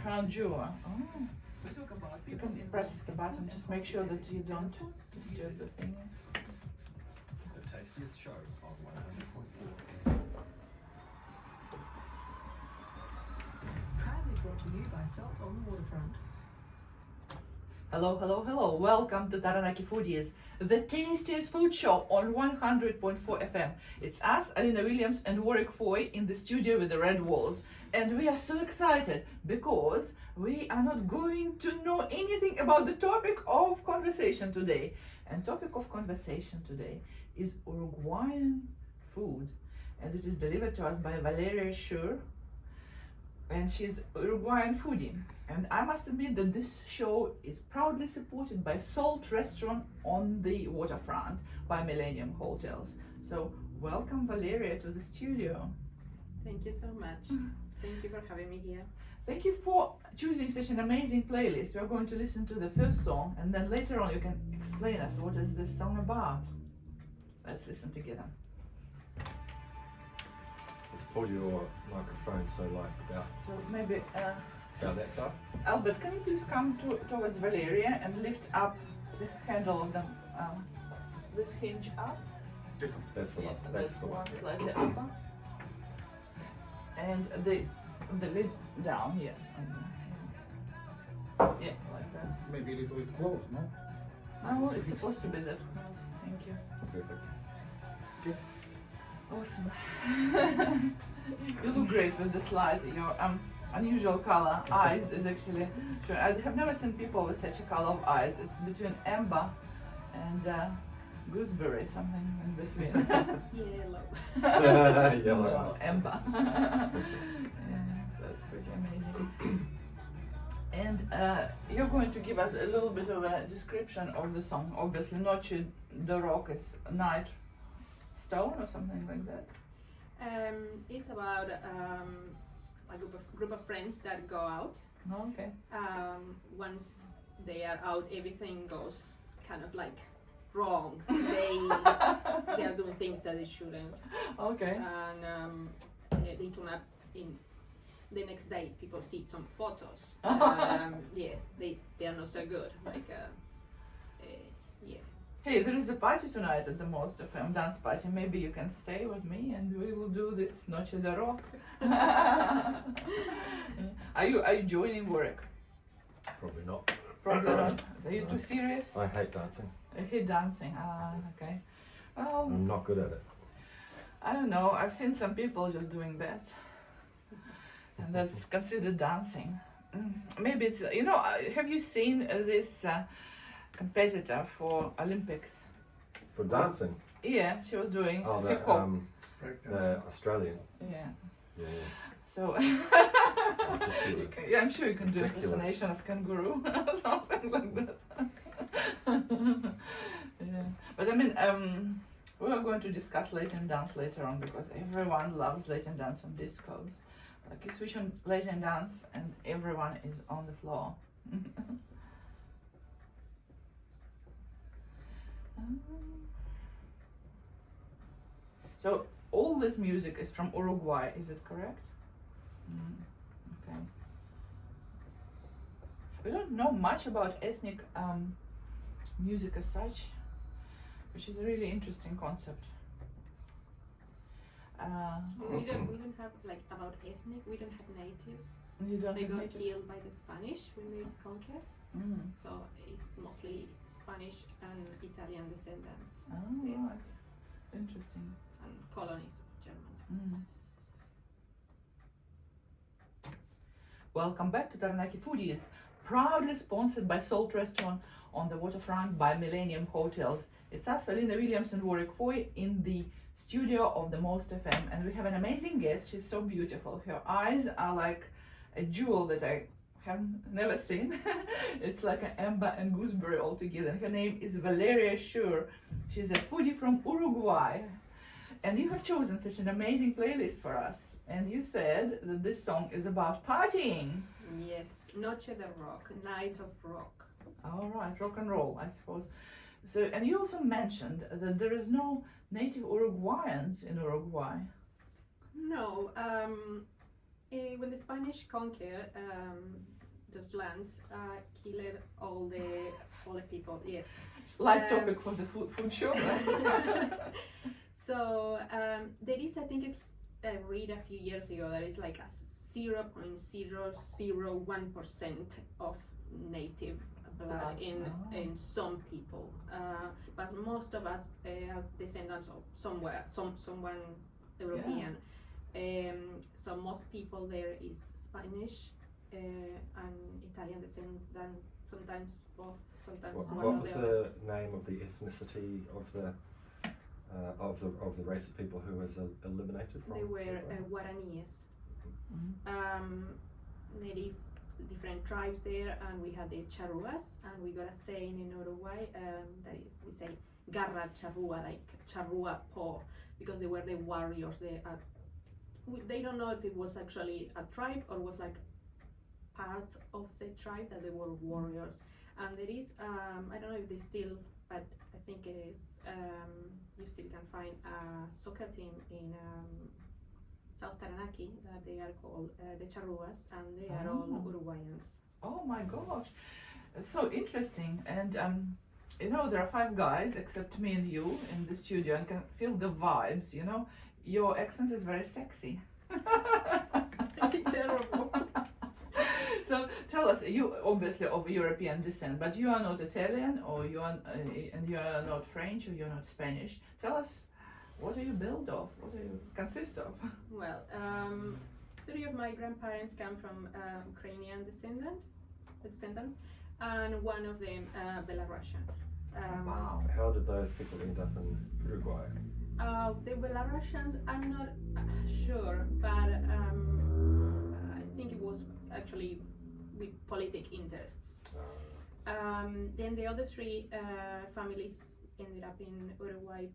Crown jewel. Oh. You can press the button, just make sure that you don't disturb the thing. The tastiest show on 100.4. Proudly brought to you by Salt on the Waterfront. Hello, hello, hello. Welcome to Taranaki Foodies, the tastiest food show on 100.4 FM. It's us, Alina Williams and Warwick Foy in the studio with the red walls. And we are so excited because we are not going to know anything about the topic of conversation today. And topic of conversation today is Uruguayan food. And it is delivered to us by Valeria Schur. And she's Uruguayan foodie. And I must admit that this show is proudly supported by Salt Restaurant on the Waterfront by Millennium Hotels. So welcome Valeria to the studio. Thank you so much. Thank you for having me here. Thank you for choosing such an amazing playlist. We're going to listen to the first song and then later on you can explain us what is this song about. Let's listen together. Pull your microphone so like about So maybe that far. Albert, can you please come towards Valeria and lift up the handle of the this hinge up? That's the one. Yeah, That's this the one. one slightly upper. And the lid down here. Yeah, like that. Maybe a little bit close, no? Oh, it's supposed to be that close. Thank you. Perfect. Awesome. You look great with the slides. Your unusual color eyes is actually sure. I have never seen people with such a color of eyes. It's between amber and gooseberry, something in between. Yellow. Yellow. Amber. Yeah, so it's pretty amazing. And you're going to give us a little bit of a description of the song. Obviously, Noche de Rock is night stone or something like that. It's about a group of friends that go out. Oh, okay. Once they are out, everything goes kind of like wrong. They are doing things that they shouldn't. Okay. And they turn up in the next day. People see some photos. Yeah, they are not so good. Like yeah. Hey, there is a party tonight at the Most FM dance party. Maybe you can stay with me and we will do this Noche de Rock. Are you joining work? Probably not. Probably not. Are you too serious? I hate dancing. I hate dancing. Ah, okay. Well, I'm not good at it. I don't know. I've seen some people just doing that. And that's considered dancing. Maybe it's, have you seen this competitor for Olympics? For dancing? Yeah, she was doing Oh, hip the hop. Australian. Yeah. Yeah. So Ridiculous. yeah, I'm sure you can do Ridiculous. impersonation of kangaroo or something like that. Yeah. But I mean, we are going to discuss Latin dance later on because everyone loves Latin dance on discos. Like you switch on Latin dance and everyone is on the floor. So all this music is from Uruguay, is it correct? Okay. We don't know much about ethnic music as such, which is a really interesting concept. We don't have like about ethnic. We don't have natives. You don't They have got native- killed by the Spanish when they conquered. Mm. So it's mostly Spanish and Italian descendants Oh, Yeah. right. Interesting. and colonies of Germans. Mm. Welcome back to Taranaki Foodies, proudly sponsored by Salt Restaurant on the Waterfront by Millennium Hotels. It's us, Alina Williams and Warwick Foy, in the studio of the Most FM, and we have an amazing guest. She's so beautiful. Her eyes are like a jewel that I have never seen. It's like an amber and gooseberry all together. Her name is Valeria Schur. She's a foodie from Uruguay. And you have chosen such an amazing playlist for us. And you said that this song is about partying. Yes, Noche de Rock, Night of Rock. All right, rock and roll, I suppose. So, and you also mentioned that there is no native Uruguayans in Uruguay. No, When the Spanish conquered those lands, killed all the people. Yeah. It's light topic for the food show, right? So there is, I think I read a few years ago that it's like a 0.001% of native blood in some people, but most of us are descendants of someone European. So most people there is Spanish and Italian descent, then sometimes both, sometimes one What or was the other. the name of the ethnicity of the race of people who was eliminated from? They were Uruguay? Guaraníes. Mhm. There is different tribes there, and we had the charruas, and we got a saying in Uruguay we say garra charrua, like charrua po, because they were the warriors. They don't know if it was actually a tribe or was like part of the tribe, that they were warriors. And there is I don't know if they still, but I think it is, you still can find a soccer team in South Taranaki that they are called the Charruas, and they are all Uruguayans. Oh my gosh, so interesting. And there are 5 guys except me and you in the studio, and can feel the vibes. Your accent is very sexy. It's terrible. So tell us, you obviously of European descent, but you are not Italian, or you are not French, or you're not Spanish. Tell us, what are you built of? What do you consist of? Well, 3 of my grandparents come from Ukrainian descendants, and one of them Belarusian. Wow. How did those people end up in Uruguay? The Belarusians, I'm not sure, but I think it was actually with politic interests. Then the other 3 families ended up in Uruguay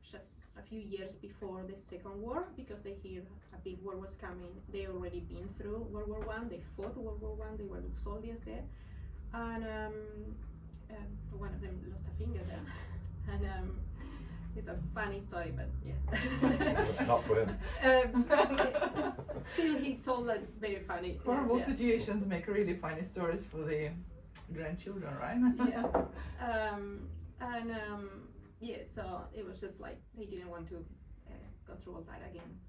just a few years before the Second War, because they hear a big war was coming. They already been through World War I, they fought World War I, they were soldiers there, and one of them lost a finger there, and it's a funny story, but yeah. Not for him. Still, he told that very funny. Horrible yeah. situations make really funny stories for the grandchildren, right? Yeah. Yeah, so it was just like they didn't want to go through all that again.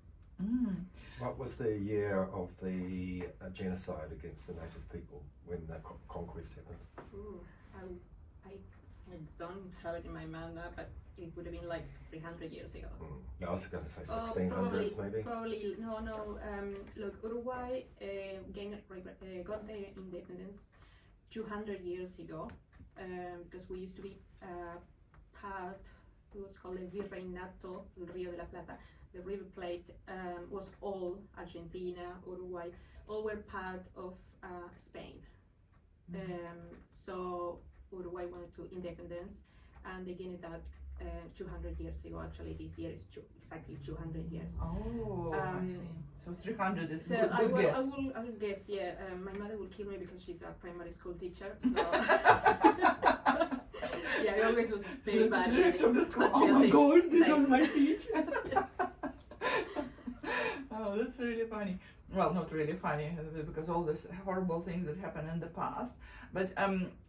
Mm. What was the year of the genocide against the native people when the conquest happened? Ooh, I don't have it in my mind now, but it would have been like 300 years ago. No, I was going to say Oh, 1600s maybe. Probably no. Look, Uruguay got their independence 200 years ago, because we used to be part. It was called the Virreinato Rio de la Plata. The River Plate was all Argentina, Uruguay, all were part of Spain. So Uruguay wanted to independence, and they gained that 200 years ago. Actually, this year is exactly 200 years. Oh, I see. So 300 is So good, I will guess. Yeah, my mother will kill me because she's a primary school teacher. So yeah, I always was very bad. The director of the school. Actually, Oh my gosh, this was thanks. my teacher. Oh, that's really funny. Well, not really funny because all these horrible things that happened in the past. But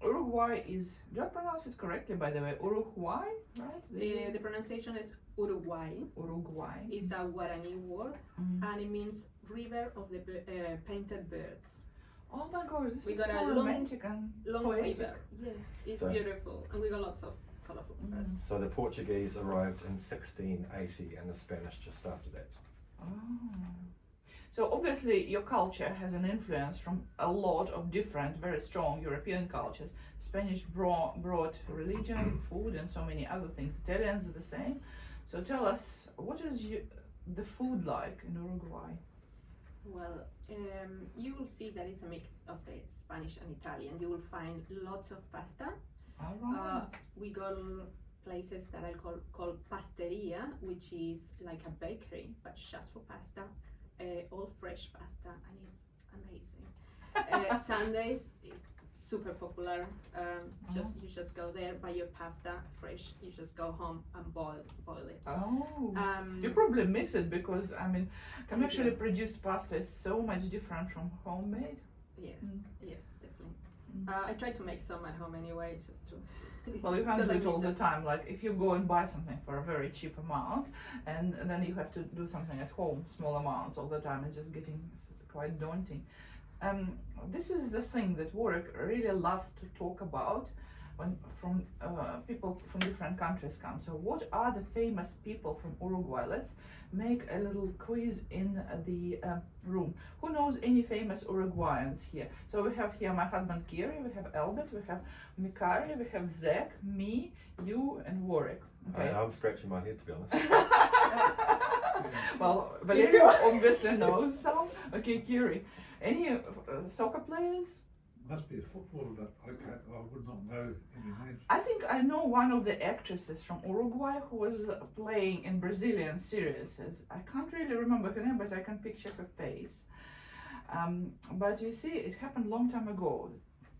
Uruguay is, do I pronounce it correctly, by the way? Uruguay, right? The pronunciation is Uruguay. Uruguay. It's a Guarani word, and it means river of the painted birds. Oh my gosh, this We is got so a long- romantic and Long poetic. river. Yes, it's So- beautiful, and we got lots of colorful birds. So the Portuguese arrived in 1680 and the Spanish just after that. Oh. So obviously your culture has an influence from a lot of different, very strong European cultures. Spanish brought religion, food, and so many other things. Italians are the same. So tell us, what is the food like in Uruguay? Well, you will see that it's a mix of the Spanish and Italian. You will find lots of pasta. All right. We got places that I call pasteria, which is like a bakery, but just for pasta. All fresh pasta, and it's amazing. Sundays is super popular. You just go there, buy your pasta fresh. You just go home and boil it. Oh, you probably miss it because I mean, commercially produced pasta is so much different from homemade. Yes, yes, definitely. Mm. I try to make some at home anyway, just to. Well, you can't because do I it all miss the time. Like if you go and buy something for a very cheap amount, and then you have to do something at home, small amounts all the time, it's just getting quite daunting. This is the thing that Warwick really loves to talk about when people from different countries come. So what are the famous people from Uruguay? Let's make a little quiz in the room. Who knows any famous Uruguayans here? So we have here my husband Kiri, we have Albert, we have Mikari, we have Zach, me, you and Warwick. Okay. I'm scratching my head, to be honest. Well, Valeria obviously knows some. Okay, Kiri. Any soccer players? Must be a footballer, but I would not know any names. I think I know one of the actresses from Uruguay who was playing in Brazilian series. I can't really remember her name, but I can picture her face. But you see, it happened a long time ago.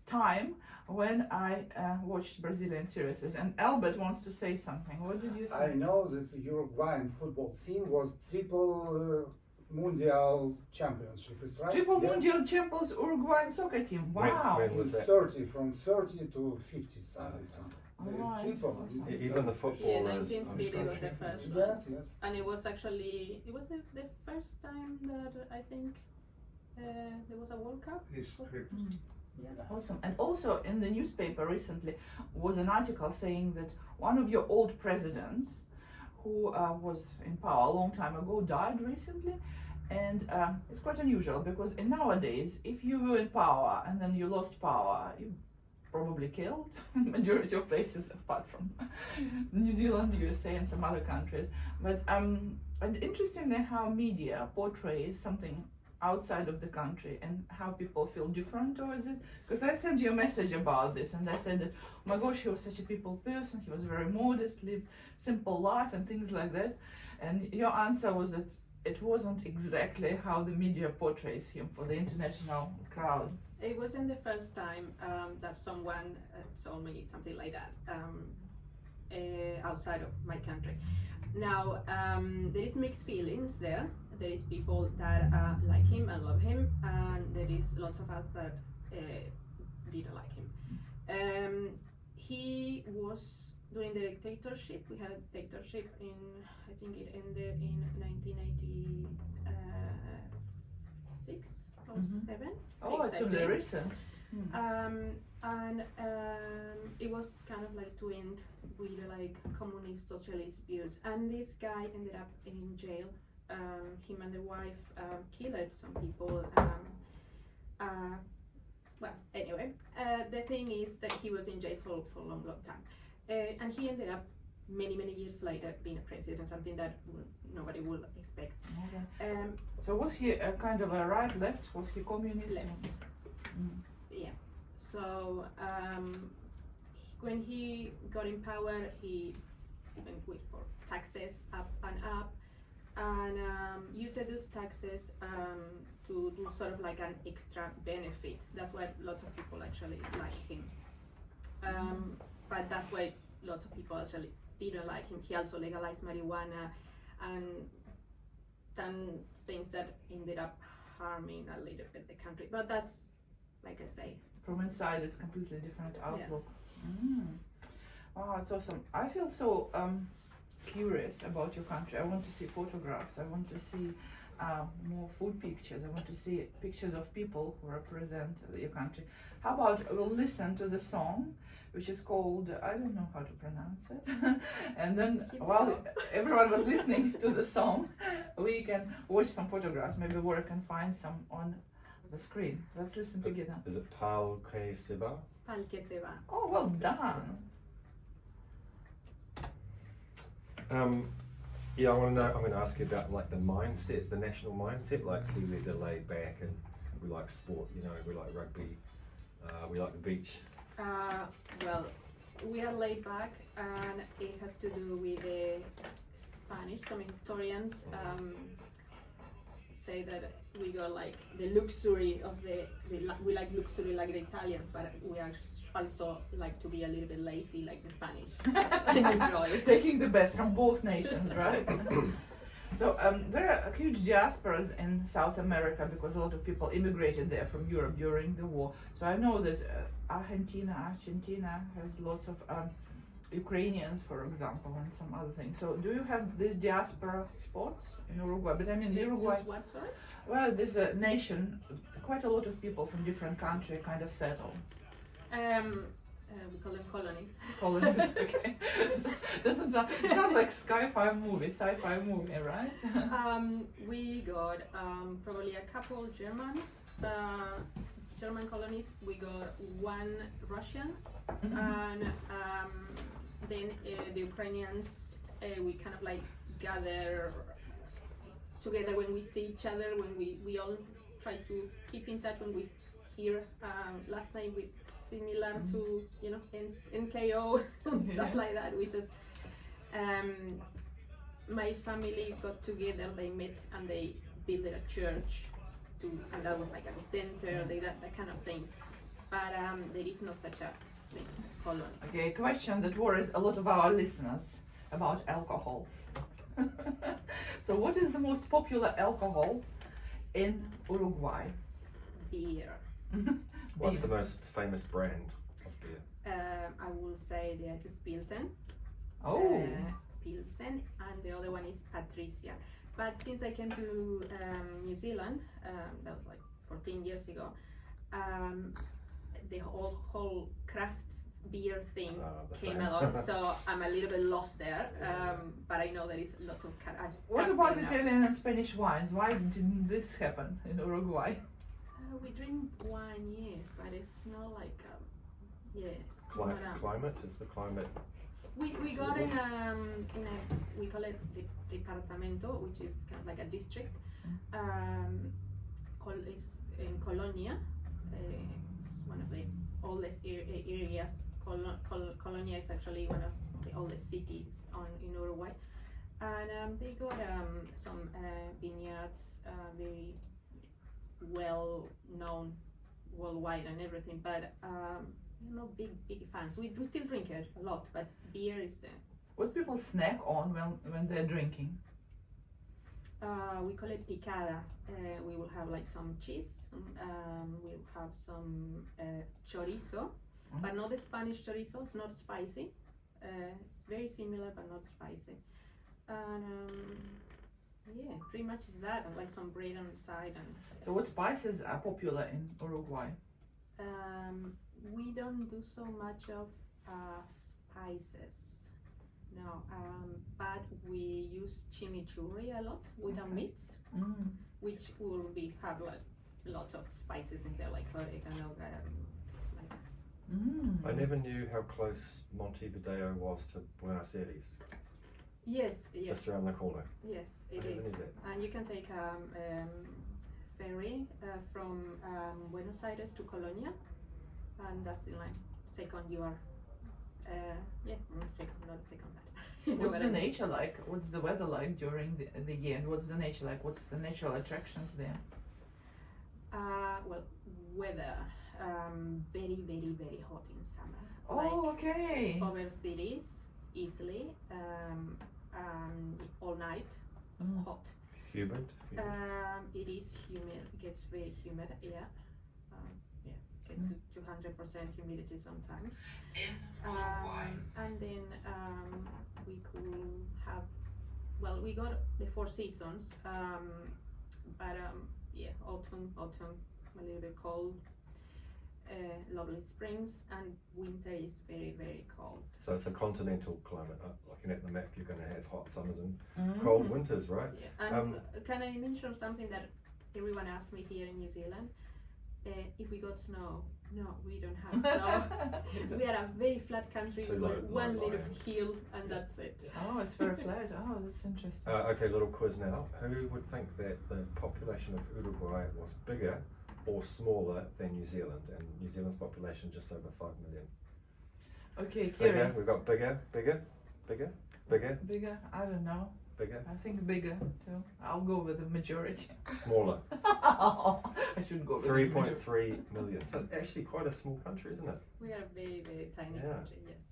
Time when I watched Brazilian series. And Albert wants to say something. What did you say? I know that the Uruguayan football team was triple Mundial Championship, is right? Triple Yeah? Mundial Champions Uruguayan soccer team. Wow. When was that? 30, from 30 to 50 something. Oh, that's Triple. awesome. Even the Yeah, footballers. 1950 was the first one. Yes, yes. And it was actually, it was the first time that I think there was a World Cup. Yes, correct. Awesome. And also in the newspaper recently was an article saying that one of your old presidents who was in power a long time ago died recently. And it's quite unusual because in nowadays, if you were in power and then you lost power, you probably killed in majority of places apart from New Zealand, USA and some other countries. But and interestingly how media portrays something outside of the country and how people feel different towards it. Because I sent you a message about this and I said that, oh my gosh, he was such a people person, he was very modest, lived simple life and things like that. And your answer was that it wasn't exactly how the media portrays him for the international crowd. It wasn't the first time that someone told me something like that outside of my country. Now, there is mixed feelings there. There is people that like him and love him, and there is lots of us that didn't like him. He was during the dictatorship. We had a dictatorship in, I think it ended in 1996 or 7. Oh, it's really recent. And it was kind of like twinned with like communist socialist views, and this guy ended up in jail. Him and the wife killed some people. Well, anyway, the thing is that he was in jail for a long time, and he ended up many years later being a president, something that nobody would expect. Okay. So was he a kind of a right, left? Was he communist? Left. Yeah. So when he got in power, he went with for taxes up and up, and used those taxes to do sort of like an extra benefit. That's why lots of people actually like him. But that's why lots of people actually didn't like him. He also legalized marijuana and done things that ended up harming a little bit the country. But that's, like I say, from inside it's completely different outlook. Wow, it's awesome. I feel so curious about your country. I want to see photographs. I want to see more food pictures. I want to see pictures of people who represent your country. How about we'll listen to the song, which is called, I don't know how to pronounce it. And then while everyone was listening to the song, we can watch some photographs. Maybe Warwick can find some on the screen. Let's listen together. Is it Pal Que Se Va? Pal que se va. Oh, well done. Yeah, I want to know. I'm going to ask you about like the mindset, the national mindset. Like Kiwis are laid back, and we like sport. You know, we like rugby. We like the beach. Well, we are laid back, and it has to do with the Spanish. Some historians say that we got like the luxury of we like luxury like the Italians, but we also like to be a little bit lazy like the Spanish and enjoy it. Taking the best from both nations, right? So there are huge diasporas in South America because a lot of people immigrated there from Europe during the war. So I know that Argentina has lots of Ukrainians, for example, and some other things. So do you have these diaspora spots in Uruguay? But I mean, Uruguay. What, sorry? Well, there's a nation, quite a lot of people from different countries kind of settle. We call them colonies. Colonies, okay. So, doesn't sound, it sounds like sci-fi movie, right? We got probably a couple German colonies. We got one Russian, and then the Ukrainians. We kind of like gather together when we see each other. When we all try to keep in touch when we hear. Last night we similar to NKO and stuff like that. We just my family got together. They met and they built a church. And that was like at the center, that kind of things. But there is no such a thing as a colony. Okay, a question that worries a lot of our listeners about alcohol. So what is the most popular alcohol in Uruguay? Beer. What's the most famous brand of beer? I will say there is Pilsen. Oh. Pilsen, and the other one is Patricia. But since I came to New Zealand, that was like 14 years ago, the whole craft beer thing came along, so I'm a little bit lost there. But I know there is lots of What about Italian and Spanish wines? Why didn't this happen in Uruguay? We drink wine, yes, but it's not like Climate? Is the climate? We got in a we call it the departamento, which is kind of like a district. Is in Colonia. It's one of the oldest areas. Colonia is actually one of the oldest cities in Uruguay, and they got some vineyards, very well known worldwide and everything. But we're not big fans. We do still drink it a lot, but beer is the. What people snack on when they're drinking? We call it picada. We will have like some cheese. We'll have some chorizo, but not the Spanish chorizo. It's not spicy. It's very similar, but not spicy. And pretty much is that. And like some bread on the side. And so what spices are popular in Uruguay? We don't do so much of spices. No, but we use chimichurri a lot with our meats, which will have like lots of spices in there, like oregano, things like that. I never knew how close Montevideo was to Buenos Aires. Yes. Just around the corner. Yes, it I never is. knew that. And you can take a ferry from Buenos Aires to Colonia, and that's in like second you are. Not second. What's the nature like? What's the weather like during the year? And what's the nature like? What's the natural attractions there? Well, weather, very, very, very hot in summer. Oh, okay. Over 30s easily, all night, hot. Humid? It is humid. It gets very humid. Gets to 200% humidity sometimes. And then we could have, we got the 4 seasons, but autumn, a little bit cold, lovely springs, and winter is very, very cold. So it's a continental climate. Looking at the map, you're going to have hot summers and cold winters, right? Yeah. And can I mention something that everyone asks me here in New Zealand? If we got snow. No, we don't have snow. We are a very flat country. We got one little hill, and that's it. Oh, it's very flat. Oh, that's interesting. Okay, little quiz now. Who would think that the population of Uruguay was bigger or smaller than New Zealand? And New Zealand's population just over 5 million. Okay, Bigger. Kieran. We've got bigger. Bigger? I don't know. Bigger? I think bigger too. I'll go with the majority. Smaller? I should go with the majority. 3.3 million. So actually quite a small country, isn't it? We are a very, very tiny Yeah. country, yes.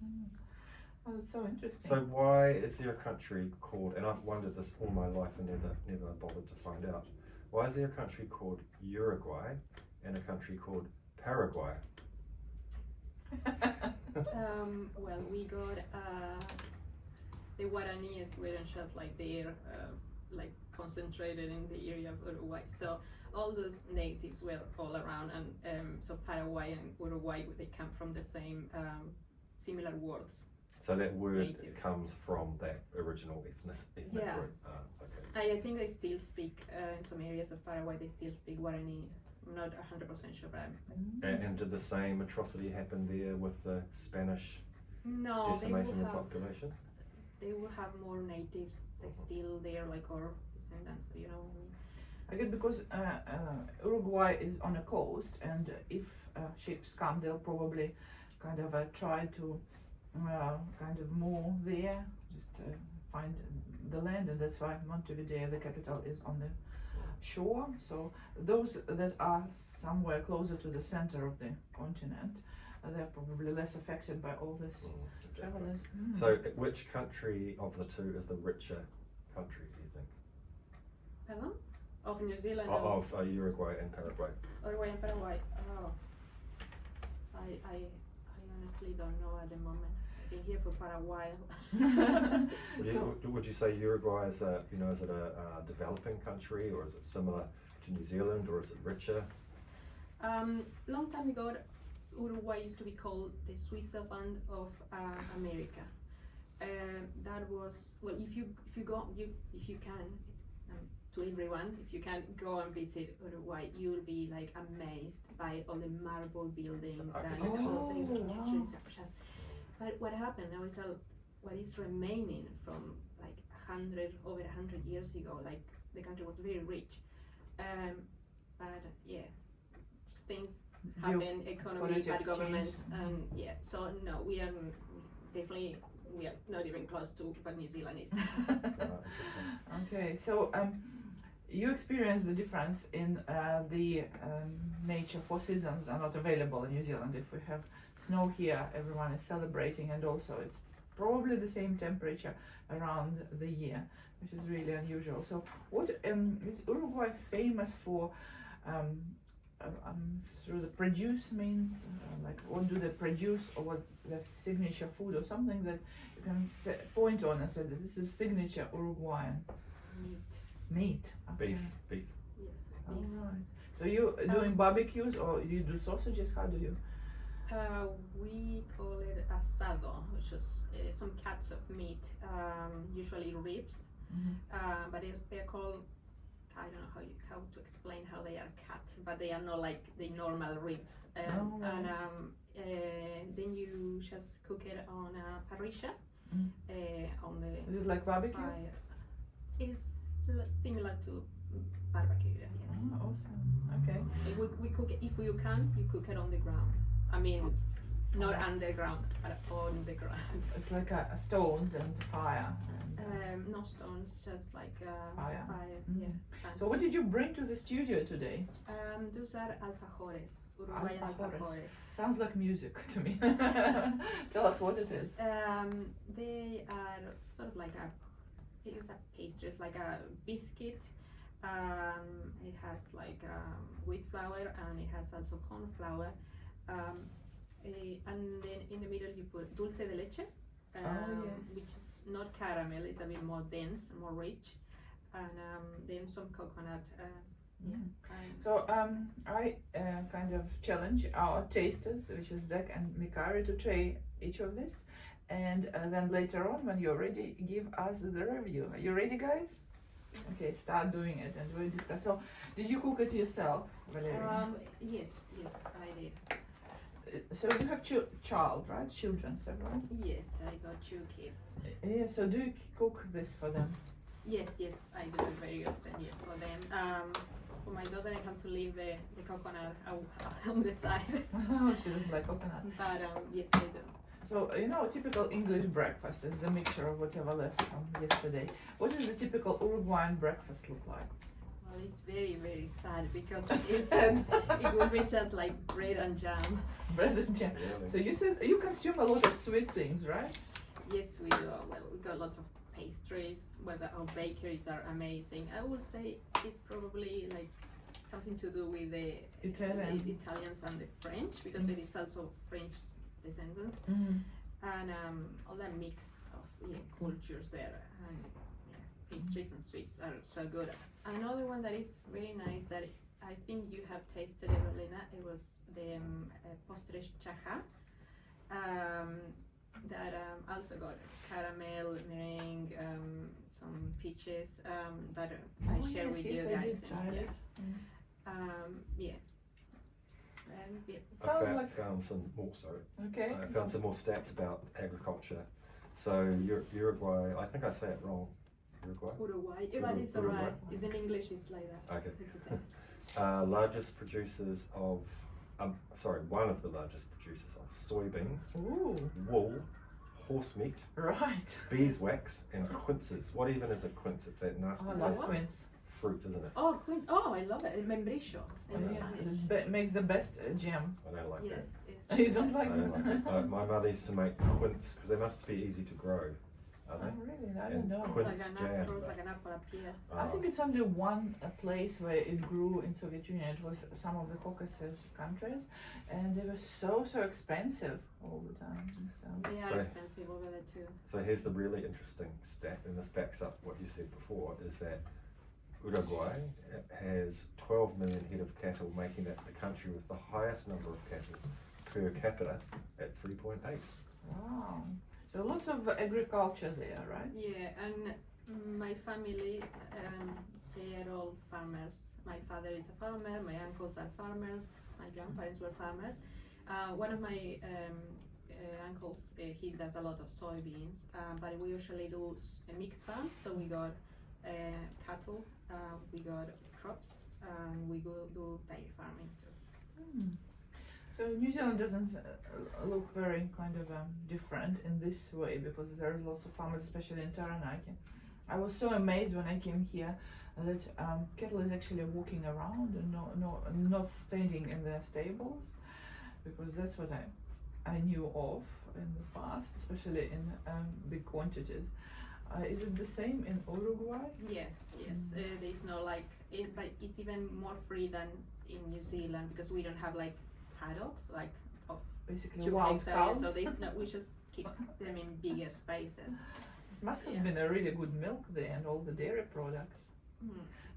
Oh, that's so interesting. So why is there a country called, and I've wondered this all my life and never bothered to find out, why is there a country called Uruguay and a country called Paraguay? Well, we got the Guaranis weren't just like there, like concentrated in the area of Uruguay. So all those natives were all around, and so Paraguay and Uruguay, they come from the same similar words. So that word Native. comes from that original ethnic Yeah. group. Okay. I think they still speak in some areas of Paraguay. They still speak Guarani. I'm not 100% sure, but And did the same atrocity happen there with the Spanish no, decimating the population? they will have more natives. They're still there, like our descendants. You know. I get because Uruguay is on a coast, and if ships come, they'll probably kind of try to kind of move there, just find the land, and that's why Montevideo, the capital, is on the shore. So those that are somewhere closer to the center of the continent, they're probably less affected by all this travelers. So which country of the two is the richer country, do you think? Pardon? Of New Zealand. Of Uruguay and Paraguay. Uruguay and Paraguay. Oh, I honestly don't know at the moment. I've been here for quite a while. Would you say Uruguay is a, is it a developing country, or is it similar to New Zealand, or is it richer? Long time ago, Uruguay used to be called the Switzerland of America. That was, well, if you can, to everyone, if you can go and visit Uruguay, you'll be like amazed by all the marble buildings and all the architecture. But what happened now is what is remaining from like over 100 years ago. Like the country was very rich, but yeah, things happen, economy, bad governments, and yeah. So no, we are not even close to what New Zealand is. Okay, so you experience the difference in the nature. 4 seasons are not available in New Zealand. If we have snow here, everyone is celebrating, and also it's probably the same temperature around the year, which is really unusual. So what is Uruguay famous for? Through the produce means, like what do they produce, or what the signature food, or something that you can point on and say that this is signature Uruguayan meat. Okay. Beef. Yes. All Beef. right. So you doing barbecues, or you do sausages? How do you? We call it asado, which is some cuts of meat, usually ribs, but they're called, I don't know how to explain how they are cut, but they are not like the normal rib. And then you just cook it on a parrilla, on the Is it like barbecue? fire. It's similar to barbecue, yes. Oh, awesome. Okay. We cook it, if you can, you cook it on the ground. I mean, not underground, but on the ground. It's like a stones and fire. And, No stones, just like Fire. Yeah. so what did you bring to the studio today? Those are alfajores, Uruguayan Alfajores. alfajores. Sounds like music to me. Tell us what it is. They are sort of like it's a pastry, it's like a biscuit. It has like wheat flour, and it has also corn flour. And then in the middle you put dulce de leche, yes. which is not caramel, it's a bit more dense, more rich, and then some coconut. So I kind of challenge our tasters, which is Zach and Mikari, to try each of this, and then later on, when you're ready, give us the review. Are you ready, guys? Okay, start doing it, and we'll discuss. So, did you cook it yourself, Valeria? Yes, I did. So you have child, right? Children, is that right? Yes, I got 2 kids. Yeah. So do you cook this for them? Yes, I do it very often. Yeah, for them. For my daughter, I have to leave the coconut on the side. Oh, she doesn't like coconut. But yes, I do. So, typical English breakfast is the mixture of whatever left from yesterday. What does the typical Uruguayan breakfast look like? Well, it's very, very sad because Sad. it will be just like bread and jam. Bread and jam. Really? So you said you consume a lot of sweet things, right? Yes, we do. Well, we got lots of pastries. Well, our bakeries are amazing. I would say it's probably like something to do with the Italian. the Italians and the French, because there is also French descendants, Mm. and all that mix of cultures there, and pastries and sweets are so good. Another one that is very nice that I think you have tasted it, Elena. It was the postres chaja. That also got caramel, meringue, some peaches that I share with you I guys. did try And, this. yeah. And yeah. Sounds I like found some more. Sorry, okay. I found some more stats about agriculture. So Uruguay, I think I say it wrong. Uruguay. Uruguay. But it's Uruguay. alright. It's in English. It's like that. Okay. It's the same. Largest producers of, one of the largest producers of soybeans, Ooh, wool, horse meat, right. beeswax, and quinces. What even is a quince? It's that nasty Oh, I love tasting quince. fruit, isn't it? Oh, quince. Oh, I love it. Membrillo in Yeah, Spanish. it makes the best jam. I don't like Yes. that. You don't I like don't like it? it. My mother used to make quince because they must be easy to grow, are Oh, they? really? I And don't know. It's quince like an jam. apple, it's like an apple up here. I think it's only one place where it grew in Soviet Union. It was some of the Caucasus countries, and they were so expensive all the time. So. They are So- expensive over there too. So here's the really interesting stat, and this backs up what you said before, is that Uruguay has 12 million head of cattle, making it the country with the highest number of cattle per capita at 3.8. Wow. So lots of agriculture there, right? Yeah, and my family, they are all farmers. My father is a farmer, my uncles are farmers, my grandparents were farmers. One of my uncles, he does a lot of soybeans, but we usually do a mixed farm, so we got cattle, we got crops, and we do dairy farming too. Hmm. So New Zealand doesn't look very kind of different in this way because there's lots of farmers, especially in Taranaki. I was so amazed when I came here that cattle is actually walking around and not standing in their stables, because that's what I knew of in the past, especially in big quantities. Is it the same in Uruguay? Yes, there's no like, but it's even more free than in New Zealand because we don't have like paddocks like of Basically 2 wild hectares, cows. so there's no, we just keep them in bigger spaces. It must have Yeah. been a really good milk there and all the dairy products. Mm.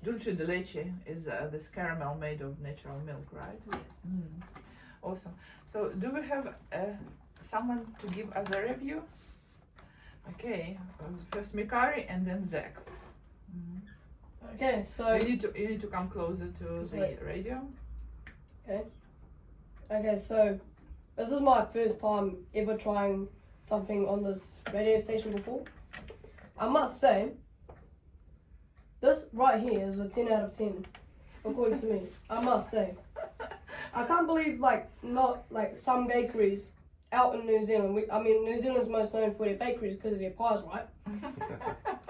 Dulce de leche is this caramel made of natural milk, right? Yes. Mm. Awesome. So, do we have someone to give us a review? Okay, first Mikari and then Zach. Okay, so You need to come closer to the Right. radio. okay, so this is my first time ever trying something on this radio station before. I must say, this right here is a 10 out of 10, according to me. I must say. I can't believe not some bakeries out in New Zealand. New Zealand's most known for their bakeries because of their pies, right?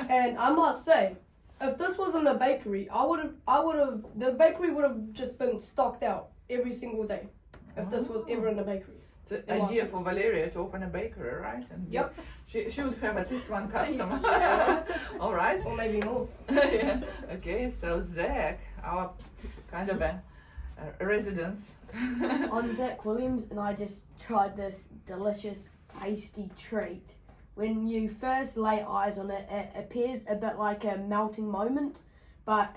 And I must say, if this wasn't a bakery, the bakery would have just been stocked out every single day. If this was ever in a bakery. It's an idea for Valeria to open a bakery, right? And Yep. She would have at least one customer. Yeah. All right. Or maybe more. Yeah. Okay, so Zach, our kind of a residence. I'm Zach Williams and I just tried this delicious, tasty treat. When you first lay eyes on it, it appears a bit like a melting moment, but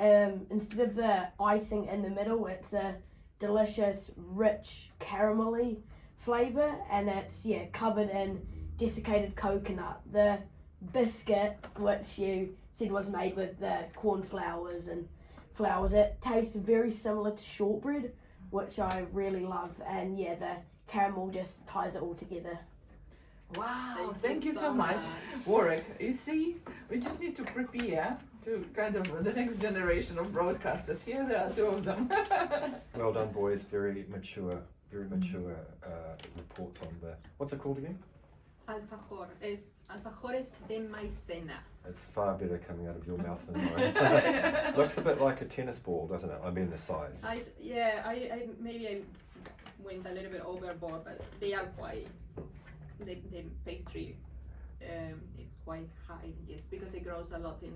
instead of the icing in the middle, it's a delicious, rich, caramelly flavour, and it's covered in desiccated coconut. The biscuit, which you said was made with the corn flours and flowers, it tastes very similar to shortbread, which I really love, and the caramel just ties it all together. Wow, thank you so much. Warwick, you see, we just need to prepare to kind of the next generation of broadcasters. Here there are two of them. Well done, boys. Very mature reports on the, what's it called again? alfajores de maicena. It's far better coming out of your mouth than mine. Looks a bit like a tennis ball, doesn't it? I mean the size. I maybe I went a little bit overboard, but they are quite. The pastry is quite high, yes, because it grows a lot in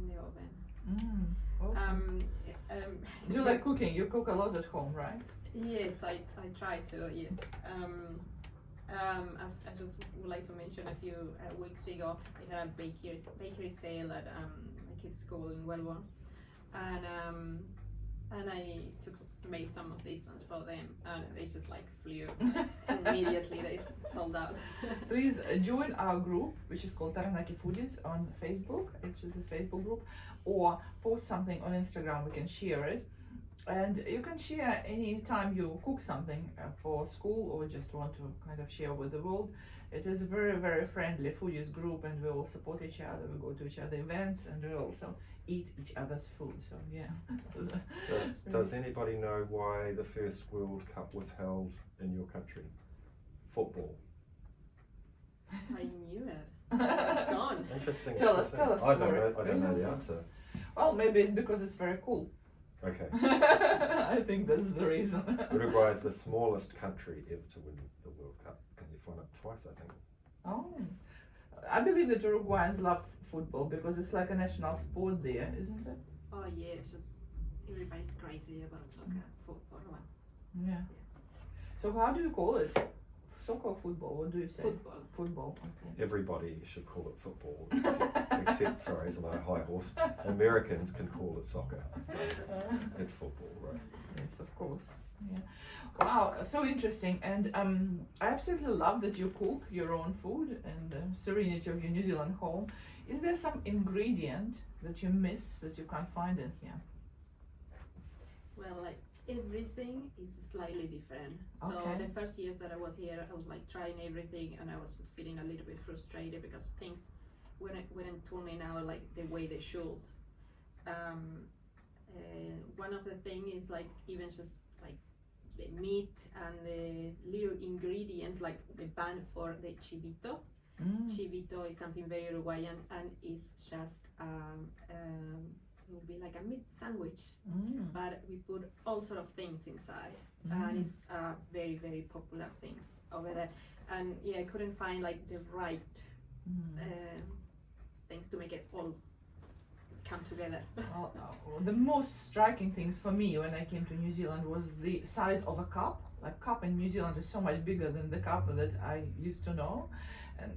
the oven. Awesome. Do you like cooking? You cook a lot at home, right? Yes, I try to. Yes. I just would like to mention a few weeks ago we had a bakery sale at my kids' school in Wellborn, and I made some of these ones for them, and they just like flew immediately. They sold out. Please join our group, which is called Taranaki Foodies on Facebook. It's just a Facebook group, or post something on Instagram. We can share it. And you can share any time you cook something for school or just want to kind of share with the world. It is a very, very friendly foodies group, and we all support each other. We go to each other events, and we also eat each other's food. So yeah. Does anybody know why the first World Cup was held in your country? Football. I knew it. It's gone. Interesting. Tell us. I don't know the answer. Well, maybe it's because it's very cool. Okay. I think that's the reason. Uruguay is the smallest country ever to win the World Cup, and they've won it twice, I think. Oh, I believe that Uruguayans love football because it's like a national sport there, isn't it? Oh yeah, it's just everybody's crazy about soccer, football. Yeah. So how do you call it? Soccer or football? What do you say? Football. Football. Okay. Everybody should call it football, except sorry, it's a high horse. Americans can call it soccer. It's football, right? Yes, of course. Yeah. Wow, so interesting. And I absolutely love that you cook your own food and the serenity of your New Zealand home. Is there some ingredient that you miss that you can't find in here? Well, like everything is slightly different. So Okay. the first years that I was here, I was like trying everything, and I was just feeling a little bit frustrated because things weren't turning out like the way they should. One of the thing is like even just like the meat and the little ingredients, like the bun for the chivito. Chivito is something very Uruguayan, and it's just it will be like a meat sandwich, but we put all sort of things inside, and it's a very, very popular thing over there. And yeah, I couldn't find like the right things to make it all come together. Well, the most striking things for me when I came to New Zealand was the size of a cup. Like cup in New Zealand is so much bigger than the cup that I used to know.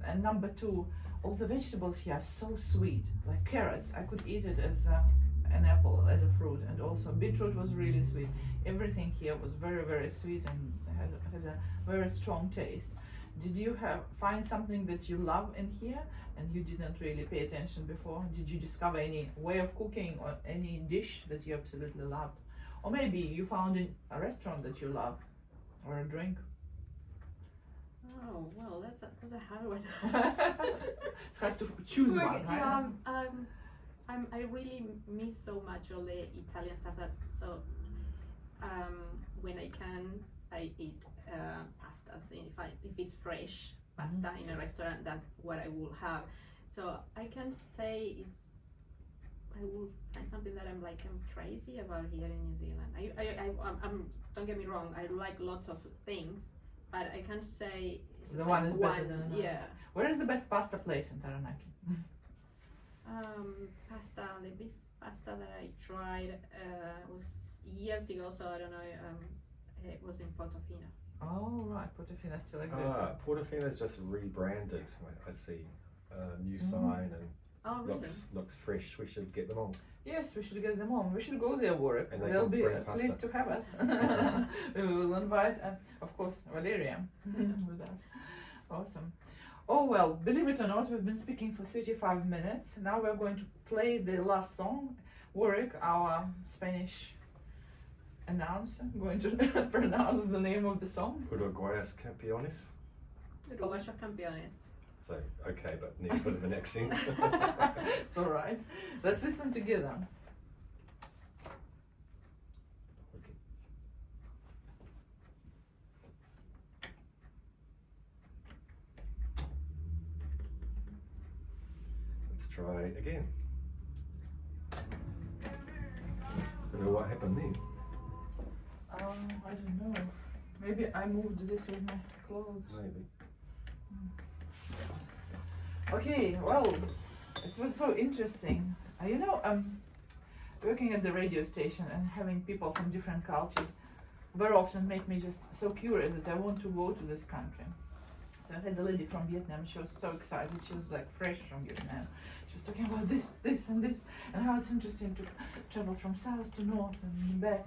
And number two, all the vegetables here are so sweet. Like carrots, I could eat it as an apple, as a fruit, and also beetroot was really sweet. Everything here was very, very sweet and has a very strong taste. Did you find something that you love in here and you didn't really pay attention before? Did you discover any way of cooking or any dish that you absolutely loved? Or maybe you found a restaurant that you love or a drink? Oh well, that's a hard one. It's hard to choose one, right? Yeah, I really miss so much all the Italian stuff. That's so. When I can, I eat pastas. If it's fresh pasta in a restaurant, that's what I will have. So I can say I will find something that I'm crazy about here in New Zealand. I'm don't get me wrong. I like lots of things, but I can't say it's just The like one is better than another. Yeah. Where is the best pasta place in Taranaki? Pasta. The best pasta that I tried was years ago. So I don't know. It was in Portofino. Oh right, Portofino still exists. Portofino's just rebranded. I see a new sign and Oh really? looks fresh. We should get them on. Yes, we should get them on. We should go there, Warwick. And they They'll can be bring pasta. pleased to have us. We will invite, of course, Valeria with us. Awesome. Oh well, believe it or not, we've been speaking for 35 minutes. Now we're going to play the last song. Warwick, our Spanish announcer, going to pronounce the name of the song. Uruguay's campeones. Uruguayos campeones. So okay, but need a bit of an accent. It's all right. Let's listen together. try again. Don't know what happened then. I don't know. Maybe I moved this with my clothes. Maybe. Okay, well, it was so interesting. Working at the radio station and having people from different cultures very often make me just so curious that I want to go to this country. So I had a lady from Vietnam. She was so excited. She was like fresh from Vietnam. She was talking about this, and how it's interesting to travel from south to north and back.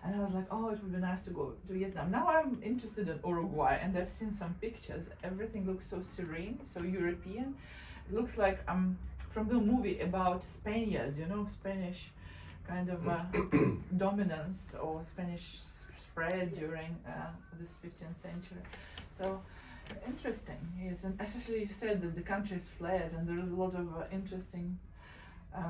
And I was like, oh, it would be nice to go to Vietnam. Now I'm interested in Uruguay, and I've seen some pictures. Everything looks so serene, so European. It looks like from the movie about Spaniards, Spanish kind of dominance or Spanish spread during this 15th century. So interesting, yes, and especially you said that the country is flat and there is a lot of interesting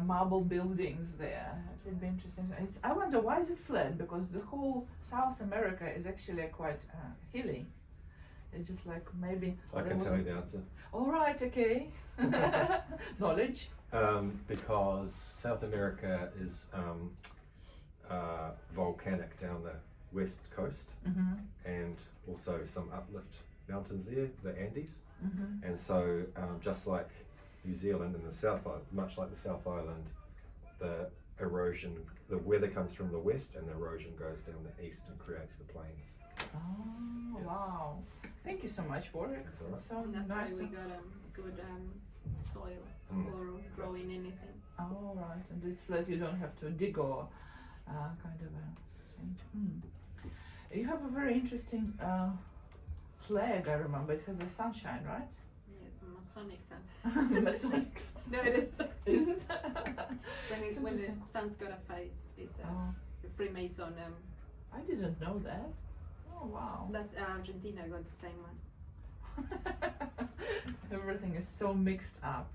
marble buildings there. It would be interesting. I wonder why is it flat? Because the whole South America is actually quite hilly. It's just like maybe. I can tell you the answer. All right, okay. Knowledge. Because South America is volcanic down the west coast, and also some uplift mountains there, the Andes, and so just like New Zealand and the South Island, much like the South Island, the weather comes from the west and the erosion goes down the east and creates the plains. Oh, wow. Thank you so much for it. That's all right. It's so And that's nice why to. we got good soil for growing anything. Oh, right. And it's flat, you don't have to dig or kind of change. You have a very interesting flag, I remember. It has the sunshine, right? Yes, Masonic sun. Masonic sun. No, it is. Is it? when the sun's got a face, it's a Freemason. I didn't know that. Oh, wow. That's Argentina got the same one. Everything is so mixed up.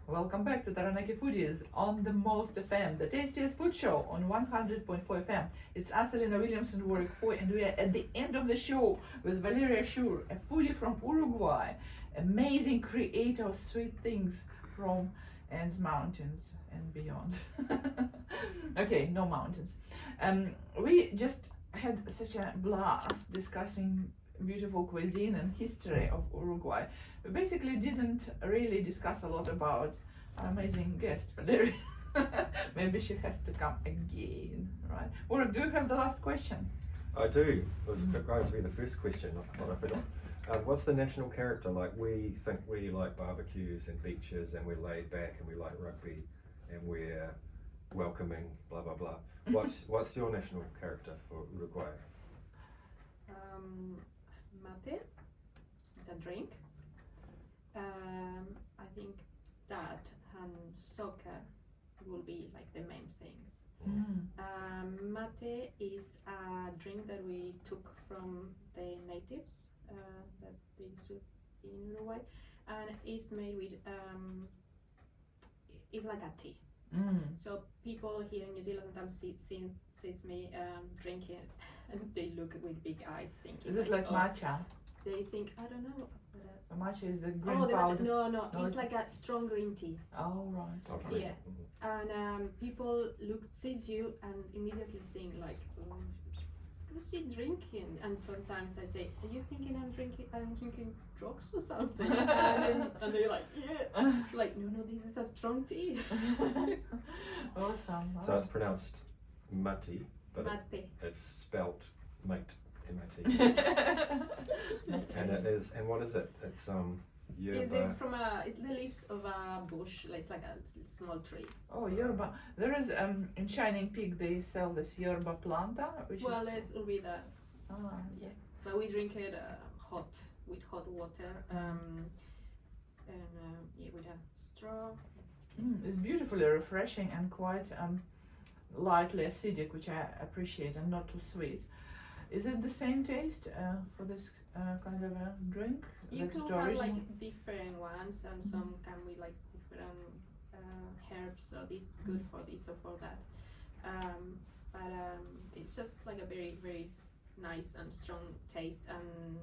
Welcome back to Taranaki Foodies on the Most FM, the tastiest food show on 100.4 FM. It's us, Elena Williams and Warwick Foy, and we are at the end of the show with Valeria Schur, a foodie from Uruguay, amazing creator of sweet things from Andes Mountains and beyond. Okay, no mountains. We just had such a blast discussing beautiful cuisine and history of Uruguay. We basically didn't really discuss a lot about our amazing guest, Valeria. Maybe she has to come again, right? Or do you have the last question? I do. It was going to be the first question, what I forgot. What's the national character? Like, we think we like barbecues and beaches and we're laid back and we like rugby and we're welcoming, blah, blah, blah. What's your national character for Uruguay? Mate. It's a drink. I think that and soccer will be like the main things. Mate is a drink that we took from the natives that they used to in Uruguay, and it's made with it's like a tea. So people here in New Zealand sometimes sees me drinking, and they look with big eyes, thinking. Is it like matcha? They think I don't know. The matcha is the green Oh, the powder. matcha, no, No, it's like a strong green tea. Oh, right. Okay. Yeah. And people sees you and immediately think like, what's she drinking? And sometimes I say, are you thinking I'm drinking drugs or something? and they're like, yeah. Like, no, this is a strong tea. Awesome. So it's pronounced mate, but Mate. it's spelt mate, M-A-T. And it is, and what is it? It's Is it from it's the leaves of a bush, like it's like a small tree. Oh, yerba. There is in Shining Peak they sell this yerba planta, which Well, is. it will be that. Yeah. But we drink it hot, with hot water, and with a straw. It's beautifully refreshing and quite lightly acidic, which I appreciate, and not too sweet. Is it the same taste for this kind of a drink? You That's could the have original? like different ones, and some come with like different herbs. So this good for this or for that. But it's just like a very very nice and strong taste, and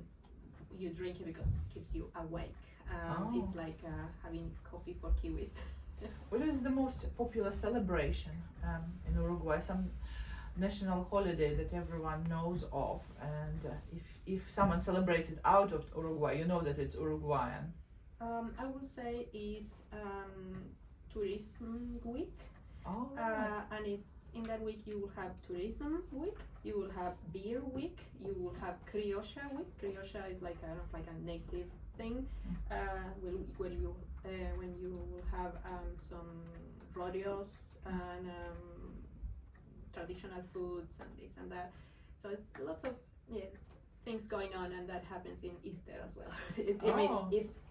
you drink it because it keeps you awake. It's like having coffee for Kiwis. What is the most popular celebration in Uruguay? Some national holiday that everyone knows of, and if someone celebrates it out of Uruguay, you know that it's Uruguayan. I would say is Tourism Week. Oh, And it's in that week you will have Tourism Week, you will have Beer Week, you will have Criolla Week. Criolla is like kind of like a native thing. When you will have some rodeos and traditional foods and this and that. So it's lots of things going on, and that happens in Easter as well. It's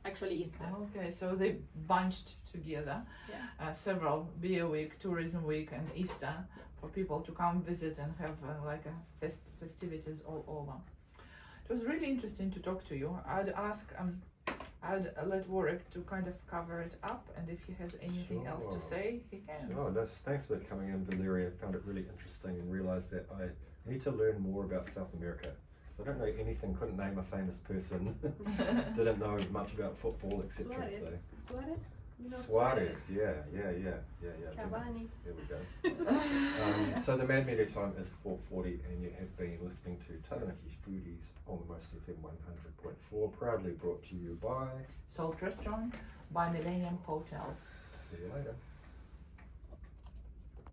actually Easter. Okay, so they bunched together several Beer Week, Tourism Week, and Easter for people to come visit and have festivities all over. It was really interesting to talk to you. I'd let Warwick to kind of cover it up, and if he has anything else to say, he can. Sure, thanks for coming in, Valeria. I found it really interesting and realised that I need to learn more about South America. I don't know anything, couldn't name a famous person, didn't know much about football, etc. Suarez? You know Suarez, yeah. Cavani. There we go. So the Mad Media time is 4:40, and you have been listening to Taranaki Foodies on the Most FM 100.4, proudly brought to you by Salt Restaurant by Millennium Hotels. See you later.